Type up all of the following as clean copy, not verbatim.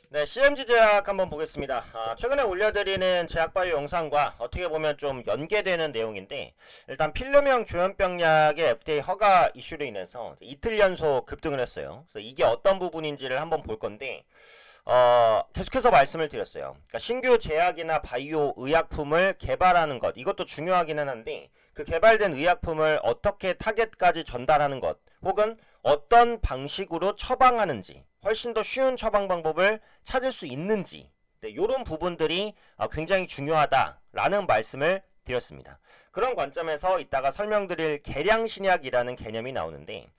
네, CMG 제약 한번 보겠습니다. 최근에 올려드리는 제약바이오 영상과 어떻게 보면 좀 연계되는 내용인데, 일단 필름형 조현병약의 FDA 허가 이슈로 인해서 이틀 연속 급등을 했어요. 그래서 이게 어떤 부분인지를 한번 볼 건데, 계속해서 말씀을 드렸어요. 그러니까 신규 제약이나 바이오 의약품을 개발하는 것, 이것도 중요하기는 한데, 그 개발된 의약품을 어떻게 타겟까지 전달하는 것, 혹은 어떤 방식으로 처방하는지, 훨씬 더 쉬운 처방 방법을 찾을 수 있는지, 네, 이런 부분들이 굉장히 중요하다라는 말씀을 드렸습니다. 그런 관점에서 이따가 설명드릴 계량 신약이라는 개념이 나오는데,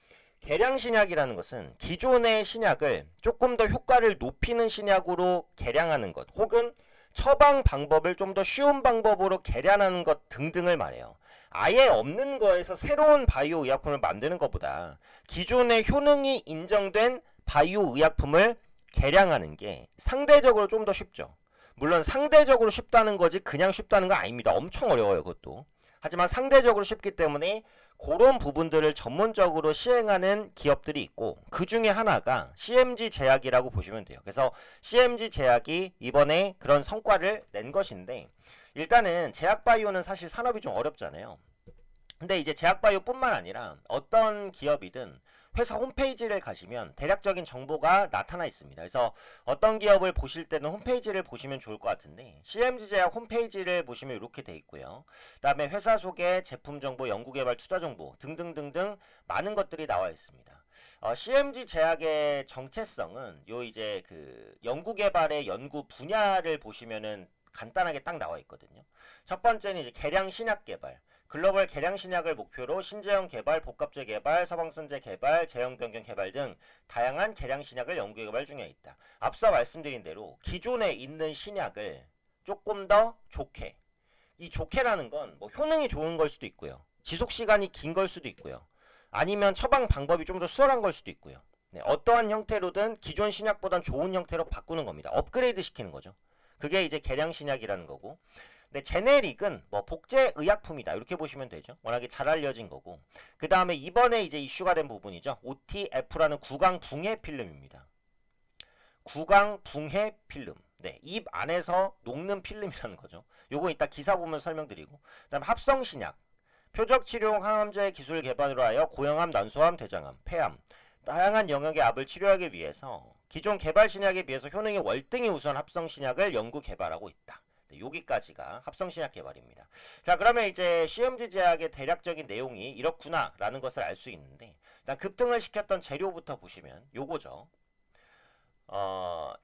계량 신약이라는 것은 기존의 신약을 조금 더 효과를 높이는 신약으로 개량하는 것, 혹은 처방 방법을 좀 더 쉬운 방법으로 개량하는 것 등등을 말해요. 아예 없는 거에서 새로운 바이오 의약품을 만드는 것보다 기존의 효능이 인정된 바이오 의약품을 개량하는 게 상대적으로 좀 더 쉽죠. 물론 상대적으로 쉽다는 거지 그냥 쉽다는 건 아닙니다. 엄청 어려워요, 그것도. 하지만 상대적으로 쉽기 때문에 그런 부분들을 전문적으로 시행하는 기업들이 있고, 그 중에 하나가 CMG 제약이라고 보시면 돼요. 그래서 CMG 제약이 이번에 그런 성과를 낸 것인데, 일단은 제약바이오는 사실 산업이 좀 어렵잖아요. 근데 이제 제약바이오뿐만 아니라 어떤 기업이든 회사 홈페이지를 가시면 대략적인 정보가 나타나 있습니다. 그래서 어떤 기업을 보실 때는 홈페이지를 보시면 좋을 것 같은데, CMG 제약 홈페이지를 보시면 이렇게 돼 있고요. 그다음에 회사 소개, 제품 정보, 연구개발, 투자 정보 등등등등 많은 것들이 나와 있습니다. CMG 제약의 정체성은 요 이제 그 연구개발의 연구 분야를 보시면은 간단하게 딱 나와 있거든요. 첫 번째는 이제 계량 신약 개발. 글로벌 계량 신약을 목표로 신제형 개발, 복합제 개발, 서방선제 개발, 제형 변경 개발 등 다양한 계량 신약을 연구 개발 중에 있다. 앞서 말씀드린 대로 기존에 있는 신약을 조금 더 좋게, 이 좋게라는 건 뭐 효능이 좋은 걸 수도 있고요. 지속 시간이 긴 걸 수도 있고요. 아니면 처방 방법이 좀 더 수월한 걸 수도 있고요. 네, 어떠한 형태로든 기존 신약보단 좋은 형태로 바꾸는 겁니다. 업그레이드 시키는 거죠. 그게 이제 계량 신약이라는 거고. 네, 제네릭은 뭐 복제 의약품이다 이렇게 보시면 되죠. 워낙에 잘 알려진 거고. 그 다음에 이번에 이제 이슈가 된 부분이죠. OTF라는 구강 붕해 필름입니다. 구강 붕해 필름. 네, 입 안에서 녹는 필름이라는 거죠. 요거 이따 기사 보면 설명드리고. 그다음 합성 신약. 표적 치료용 항암제 기술 개발으로 하여 고형암, 난소암, 대장암, 폐암 다양한 영역의 암을 치료하기 위해서 기존 개발 신약에 비해서 효능이 월등히 우수한 합성 신약을 연구 개발하고 있다. 네, 여기까지가 합성 신약 개발입니다. 자, 그러면 이제 CMG 제약의 대략적인 내용이 이렇구나라는 것을 알 수 있는데, 일단 급등을 시켰던 재료부터 보시면 요거죠.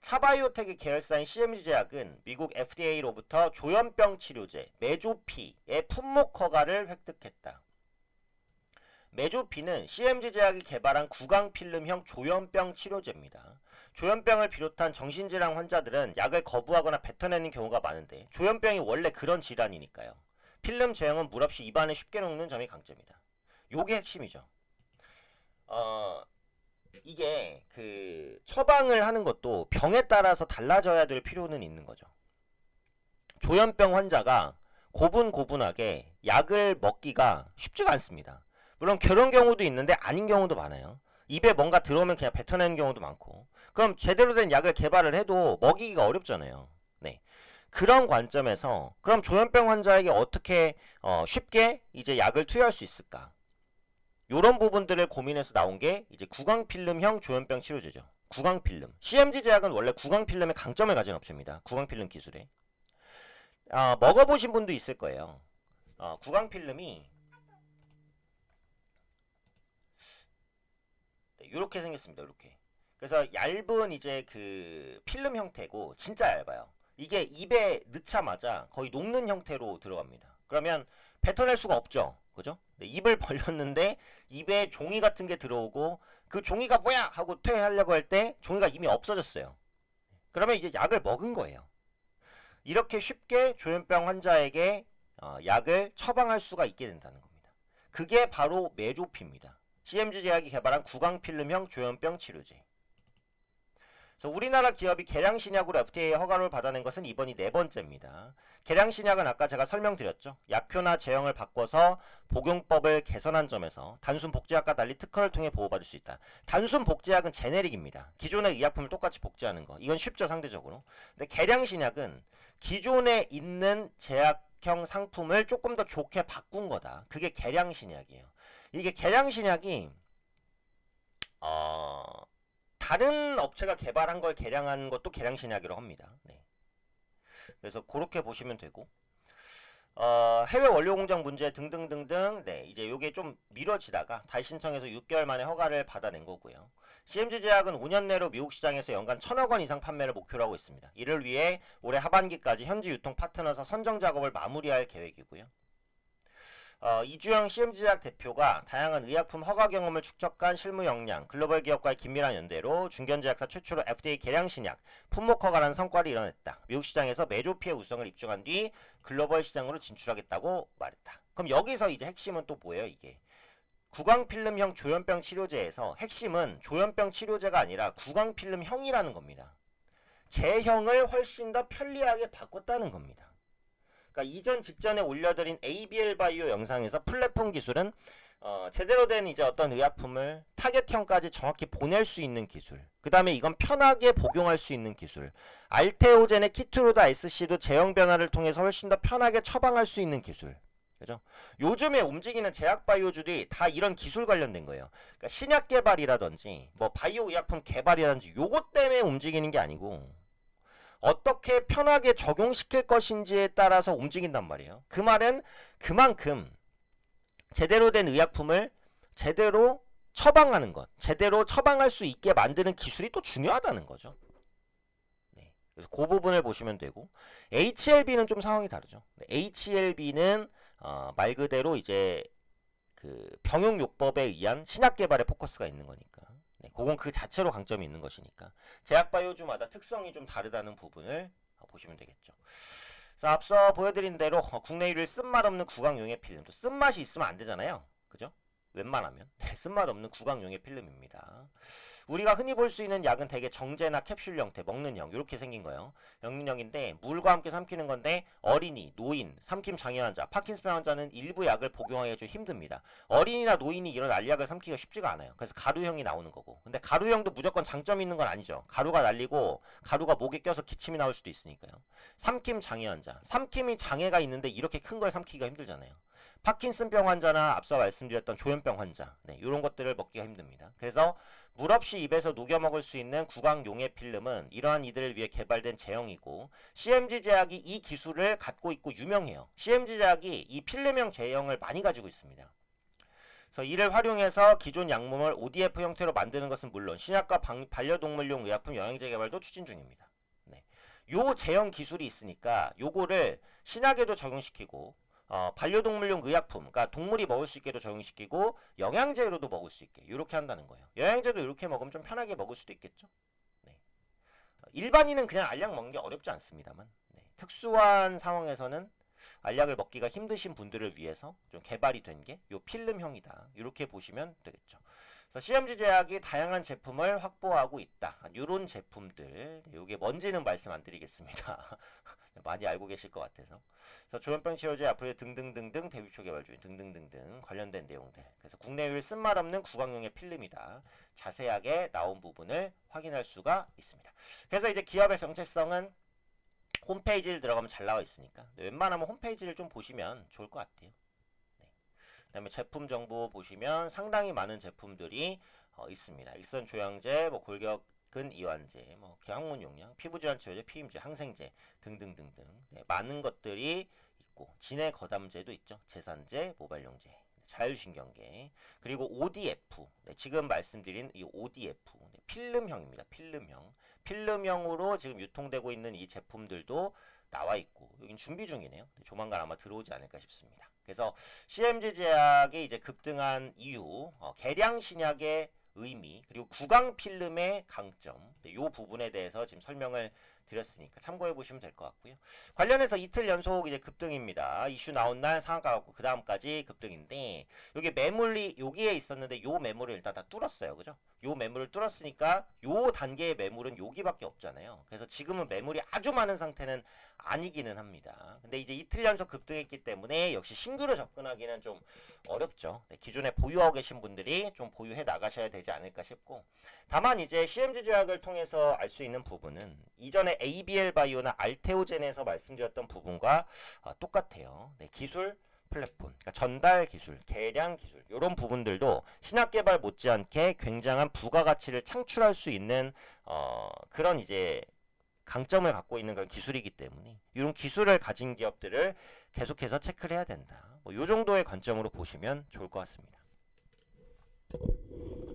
차바이오텍의 계열사인 CMG 제약은 미국 FDA로부터 조현병 치료제 메조피의 품목 허가를 획득했다. 메조피는 CMG 제약이 개발한 구강 필름형 조현병 치료제입니다. 조현병을 비롯한 정신질환 환자들은 약을 거부하거나 뱉어내는 경우가 많은데, 조현병이 원래 그런 질환이니까요. 필름 제형은 물없이 입안에 쉽게 녹는 점이 강점이다. 요게 핵심이죠. 어, 이게 그 처방을 하는 것도 병에 따라서 달라져야 될 필요는 있는 거죠. 조현병 환자가 고분고분하게 약을 먹기가 쉽지가 않습니다. 물론 그런 경우도 있는데 아닌 경우도 많아요. 입에 뭔가 들어오면 그냥 뱉어내는 경우도 많고. 그럼 제대로 된 약을 개발을 해도 먹이기가 어렵잖아요. 네. 그런 관점에서 그럼 조현병 환자에게 어떻게 쉽게 이제 약을 투여할 수 있을까? 요런 부분들을 고민해서 나온 게 이제 구강필름형 조현병 치료제죠. 구강필름. CMG 제약은 원래 구강필름의 강점을 가진 업체입니다. 구강필름 기술에. 먹어보신 분도 있을 거예요. 구강필름이 이렇게 생겼습니다. 이렇게. 그래서 얇은 이제 그 필름 형태고 진짜 얇아요. 이게 입에 넣자마자 거의 녹는 형태로 들어갑니다. 그러면 뱉어낼 수가 없죠. 그죠? 네, 입을 벌렸는데 입에 종이 같은 게 들어오고, 그 종이가 뭐야 하고 퇴하려고 할 때 종이가 이미 없어졌어요. 그러면 이제 약을 먹은 거예요. 이렇게 쉽게 조현병 환자에게 약을 처방할 수가 있게 된다는 겁니다. 그게 바로 메조피입니다. CMG 제약이 개발한 구강필름형 조현병 치료제. 그래서 우리나라 기업이 개량 신약으로 FDA 허가를 받아낸 것은 이번이 네 번째입니다. 개량 신약은 아까 제가 설명드렸죠. 약효나 제형을 바꿔서 복용법을 개선한 점에서 단순 복제약과 달리 특허를 통해 보호받을 수 있다. 단순 복제약은 제네릭입니다. 기존의 의약품을 똑같이 복제하는 거. 이건 쉽죠, 상대적으로. 근데 개량 신약은 기존에 있는 제약형 상품을 조금 더 좋게 바꾼 거다. 그게 개량 신약이에요. 이게 개량 신약이 다른 업체가 개발한 걸 개량한 것도 개량 신약이라고 합니다. 네. 그래서 그렇게 보시면 되고, 해외 원료 공장 문제 등등등등, 네, 이제 요게 좀 미뤄지다가 다시 신청해서 6개월 만에 허가를 받아낸 거고요. CMG 제약은 5년 내로 미국 시장에서 연간 1,000억 원 이상 판매를 목표로 하고 있습니다. 이를 위해 올해 하반기까지 현지 유통 파트너사 선정 작업을 마무리할 계획이고요. 이주영 CM제약 대표가 다양한 의약품 허가 경험을 축적한 실무 역량, 글로벌 기업과의 긴밀한 연대로 중견제약사 최초로 FDA 개량 신약, 품목 허가라는 성과를 이뤄냈다. 미국 시장에서 메조피의 우성을 입증한 뒤 글로벌 시장으로 진출하겠다고 말했다. 그럼 여기서 이제 핵심은 또 뭐예요, 이게? 구강필름형 조현병 치료제에서 핵심은 조현병 치료제가 아니라 구강필름형이라는 겁니다. 제형을 훨씬 더 편리하게 바꿨다는 겁니다. 그러니까 이전 직전에 올려드린 ABL 바이오 영상에서 플랫폼 기술은 제대로 된 이제 어떤 의약품을 타겟형까지 정확히 보낼 수 있는 기술. 그 다음에 이건 편하게 복용할 수 있는 기술. 알테오젠의 키트로다 SC도 제형 변화를 통해서 훨씬 더 편하게 처방할 수 있는 기술. 그죠? 요즘에 움직이는 제약 바이오주들이 다 이런 기술 관련된 거예요. 그러니까 신약 개발이라든지 뭐 바이오 의약품 개발이라든지 요것 때문에 움직이는 게 아니고 어떻게 편하게 적용시킬 것인지에 따라서 움직인단 말이에요. 그 말은 그만큼 제대로 된 의약품을 제대로 처방하는 것, 제대로 처방할 수 있게 만드는 기술이 또 중요하다는 거죠. 네. 그래서 그 부분을 보시면 되고, HLB는 좀 상황이 다르죠. HLB는 말 그대로 이제 그 병용요법에 의한 신약 개발에 포커스가 있는 거니까. 네, 그건 그 자체로 강점이 있는 것이니까. 제약 바이오주마다 특성이 좀 다르다는 부분을 보시면 되겠죠. 자, 앞서 보여드린 대로 국내 유일 쓴맛 없는 구강용의 필름. 또 쓴맛이 있으면 안 되잖아요. 그죠? 웬만하면. 네, 쓴맛 없는 구강용의 필름입니다. 우리가 흔히 볼 수 있는 약은 대개 정제나 캡슐 형태, 먹는 형 이렇게 생긴 거예요. 영양형인데 물과 함께 삼키는 건데 어린이, 노인, 삼킴 장애 환자, 파킨슨 환자는 일부 약을 복용하기가 좀 힘듭니다. 어린이나 노인이 이런 알약을 삼키기가 쉽지가 않아요. 그래서 가루형이 나오는 거고. 근데 가루형도 무조건 장점이 있는 건 아니죠. 가루가 날리고 가루가 목에 껴서 기침이 나올 수도 있으니까요. 삼킴 장애 환자, 삼킴이 장애가 있는데 이렇게 큰 걸 삼키기가 힘들잖아요. 파킨슨병 환자나 앞서 말씀드렸던 조현병 환자, 네, 이런 것들을 먹기가 힘듭니다. 그래서 물 없이 입에서 녹여 먹을 수 있는 구강용의 필름은 이러한 이들을 위해 개발된 제형이고 CMG 제약이 이 기술을 갖고 있고 유명해요. CMG 제약이 이 필름형 제형을 많이 가지고 있습니다. 그래서 이를 활용해서 기존 약물을 ODF 형태로 만드는 것은 물론 신약과 반려동물용 의약품 영양제 개발도 추진 중입니다. 네. 요 제형 기술이 있으니까 요거를 신약에도 적용시키고 반려동물용 의약품, 그러니까 동물이 먹을 수 있게도 적용시키고 영양제로도 먹을 수 있게 이렇게 한다는 거예요. 영양제도 이렇게 먹으면 좀 편하게 먹을 수도 있겠죠. 네. 일반인은 그냥 알약 먹는 게 어렵지 않습니다만 네. 특수한 상황에서는 알약을 먹기가 힘드신 분들을 위해서 좀 개발이 된 게 요 필름형이다. 이렇게 보시면 되겠죠. 그래서 CMG 제약이 다양한 제품을 확보하고 있다. 이런 제품들, 요게 뭔지는 말씀 안 드리겠습니다. 많이 알고 계실 것 같아서. 그래서 조현병 치료제 앞으로 등등등등 대비초 개발 중 등등등등 관련된 내용들. 그래서 국내 유일 쓴맛 없는 구강용의 필름이다. 자세하게 나온 부분을 확인할 수가 있습니다. 그래서 이제 기업의 정체성은 홈페이지를 들어가면 잘 나와 있으니까 웬만하면 홈페이지를 좀 보시면 좋을 것 같아요. 네. 그 다음에 제품 정보 보시면 상당히 많은 제품들이 있습니다. 일선 조향제, 뭐 골격근 이완제, 뭐 항문 용량, 피부질환 치료제, 피임제, 항생제 등등등등 네, 많은 것들이 있고 진해 거담제도 있죠. 제산제, 모발용제, 자율신경계, 그리고 ODF 네, 지금 말씀드린 이 ODF 네, 필름형입니다. 필름형. 필름형으로 지금 유통되고 있는 이 제품들도 나와 있고 여긴 준비 중이네요. 조만간 아마 들어오지 않을까 싶습니다. 그래서 CMG 제약이 이제 급등한 이유 개량 신약의 의미, 그리고 구강 필름의 강점, 이 부분에 대해서 지금 설명을 드렸으니까 참고해 보시면 될 것 같고요. 관련해서 이틀 연속 이제 급등입니다. 이슈 나온 날 상한가 갖고 그 다음까지 급등인데, 여기 매물이 여기에 있었는데 요 매물을 일단 다 뚫었어요, 그죠? 요 매물을 뚫었으니까 요 단계의 매물은 여기밖에 없잖아요. 그래서 지금은 매물이 아주 많은 상태는 아니기는 합니다. 근데 이제 이틀 연속 급등했기 때문에 역시 신규로 접근하기는 좀 어렵죠. 네, 기존에 보유하고 계신 분들이 좀 보유해 나가셔야 되지 않을까 싶고, 다만 이제 CMG 제약을 통해서 알 수 있는 부분은 이전에 ABL 바이오나 알테오젠에서 말씀드렸던 부분과 똑같아요. 네, 기술 플랫폼, 그러니까 전달 기술, 계량 기술, 이런 부분들도 신약 개발 못지않게 굉장한 부가가치를 창출할 수 있는 그런 이제 강점을 갖고 있는 그런 기술이기 때문에 이런 기술을 가진 기업들을 계속해서 체크를 해야 된다. 뭐 이 정도의 관점으로 보시면 좋을 것 같습니다.